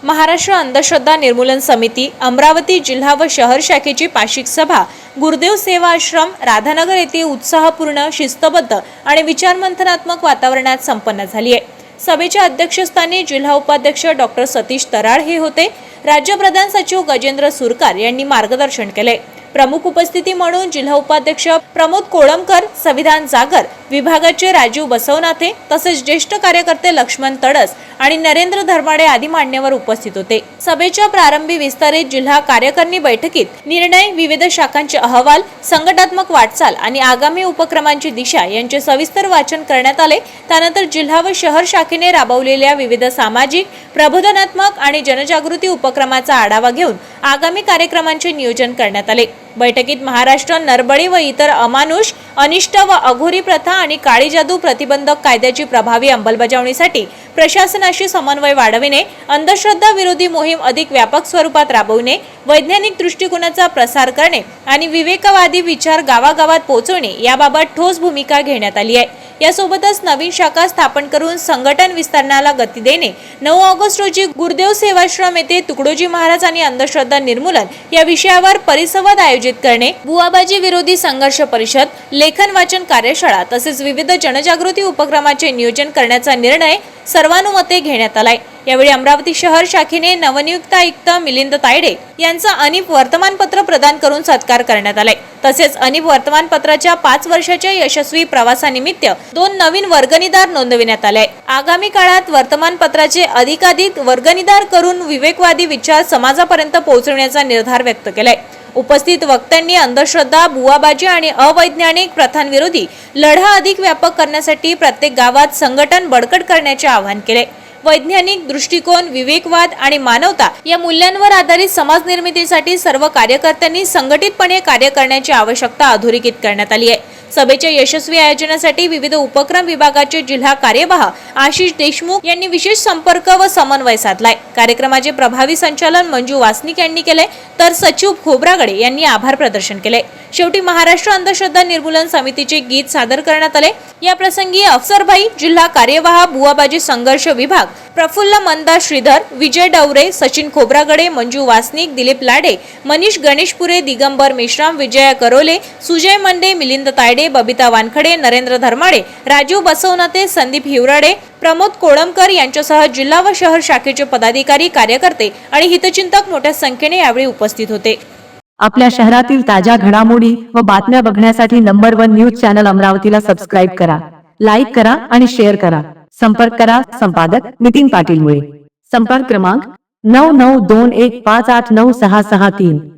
महाराष्ट्र अंधश्रद्धा निर्मूलन समिती अमरावती जिल्हा व शहर शाखेची पाक्षिक सभा गुरुदेव सेवा आश्रम राधानगर येथे उत्साहपूर्ण, शिस्तबद्ध आणि विचारमंथनात्मक वातावरणात संपन्न झाली आहे। सभेच्या अध्यक्षस्थानी जिल्हा उपाध्यक्ष डॉक्टर सतीश तराळ हे होते। राज्य प्रधान सचिव गजेंद्र सुरकार यांनी मार्गदर्शन केले। प्रमुख उपस्थिती म्हणून जिल्हा उपाध्यक्ष प्रमोद कोळंबकर, संविधान जागर विभागाचे राजीव बसवनाथे तसेच ज्येष्ठ कार्यकर्ते लक्ष्मण तडस आणि नरेंद्र धर्माडे आदी मान्यवर उपस्थित होते। सभेच्या प्रारंभी विस्तारित जिल्हा कार्यकारिणी बैठकीत निर्णय, विविध शाखांचे अहवाल, संघटनात्मक वाटचाल आणि आगामी उपक्रमांची दिशा यांचे सविस्तर वाचन करण्यात आले। त्यानंतर जिल्हा व शहर शाखेने राबवलेल्या विविध सामाजिक, प्रबोधनात्मक आणि जनजागृती उपक्रमाचा आढावा घेऊन आगामी कार्यक्रमांचे नियोजन करण्यात आले। बैठकीत महाराष्ट्र नरबळी व इतर अमानुष, अनिष्ट व अघोरी प्रथा आणि काळी जादू प्रतिबंधक कायद्याची प्रभावी अंमलबजावणीसाठी प्रशासनाशी समन्वय वाढविणे, अंधश्रद्धा विरोधी मोहीम अधिक व्यापक स्वरूपात राबविणे, वैज्ञानिक दृष्टिकोनाचा प्रसार करणे आणि विवेकवादी विचार गावागावात पोहोचवणे याबाबत ठोस भूमिका घेण्यात आली आहे। यासोबतच नवीन शाखा स्थापन करून संघटन विस्तारणाला गती देणे, 9 ऑगस्ट रोजी गुरुदेव सेवाश्रम येथे तुकडोजी महाराज आणि अंधश्रद्धा निर्मूलन या विषयावर परिसंवाद आयोजित करणे, बुवाबाजी विरोधी संघर्ष परिषद, लेखन वाचन कार्यशाळा तसेच विविध जनजागृती उपक्रमाचे नियोजन करण्याचा निर्णय सर्वानुमते घेण्यात आलाय। यावेळी अमरावती शहर शाखेने नवनियुक्त आयुक्त मिलिंद तायडे यांचा अनिप वर्तमानपत्र प्रदान करून सत्कार करण्यात आलाय। तसेच अनिप वर्तमानपत्राच्या 5 वर्षाच्या यशस्वी प्रवासानिमित्त 2 नवीन वर्गणीदार नोंदविण्यात आले। आगामी काळात वर्तमानपत्राचे अधिकाधिक वर्गणीदार करून विवेकवादी विचार समाजापर्यंत पोहोचवण्याचा निर्धार व्यक्त केलाय। उपस्थित वक्त्यांनी अंधश्रद्धा, बुवाबाजी आणि अवैज्ञानिक प्रथांविरोधी लढा अधिक व्यापक करण्यासाठी प्रत्येक गावात संघटन बळकट करण्याचे आवाहन केले। वैज्ञानिक दृष्टिकोन, विवेकवाद आणि मानवता या मूल्यांवर आधारित समाज निर्मितीसाठी सर्व कार्यकर्त्यांनी संघटितपणे कार्य करण्याची आवश्यकता अधोरेखित करण्यात आली आहे। सभेच्या यशस्वी आयोजनासाठी विविध उपक्रम विभागाचे जिल्हा कार्यवाह आशिष देशमुख यांनी विशेष संपर्क व समन्वय साधलाय। कार्यक्रमाचे प्रभावी संचालन मंजू वासनिक यांनी केले, तर सचिव खोब्रागडे यांनी आभार प्रदर्शन केले। शेवटी महाराष्ट्र अंधश्रद्धा निर्मूलन समितीचे गीत सादर करण्यात आले। या प्रसंगी अफसरभाई, जिल्हा कार्यवाह बुवाबाजी संघर्ष विभाग प्रफुल्ल मंदा श्रीधर, विजय डवरे, सचिन खोब्रागडे, मंजू वासनिक, दिलीप लाडे, मनीष गणेशपुरे, दिगंबर मेश्राम, विजया करोले, सुजय मंडे, मिलिंद तायडे, बबिता वानखडे, नरेंद्र धर्माडे, राजीव बसवनाथे, संदीप हिवराडे, प्रमोद कोळंबकर यांच्यासह जिल्हा व शहर शाखेचे पदाधिकारी, कार्यकर्ते आणि हितचिंतक मोठ्या संख्येने यावेळी उपस्थित होते। आपल्या शहरातील ताज्या घडामोडी व बातम्या बघण्यासाठी नंबर 1 न्यूज चॅनल अमरावतीला सबस्क्राइब करा, लाईक करा आणि शेअर करा। संपर्क करा संपादक नितीन पाटील मुळे। संपर्क क्रमांक 9921589663।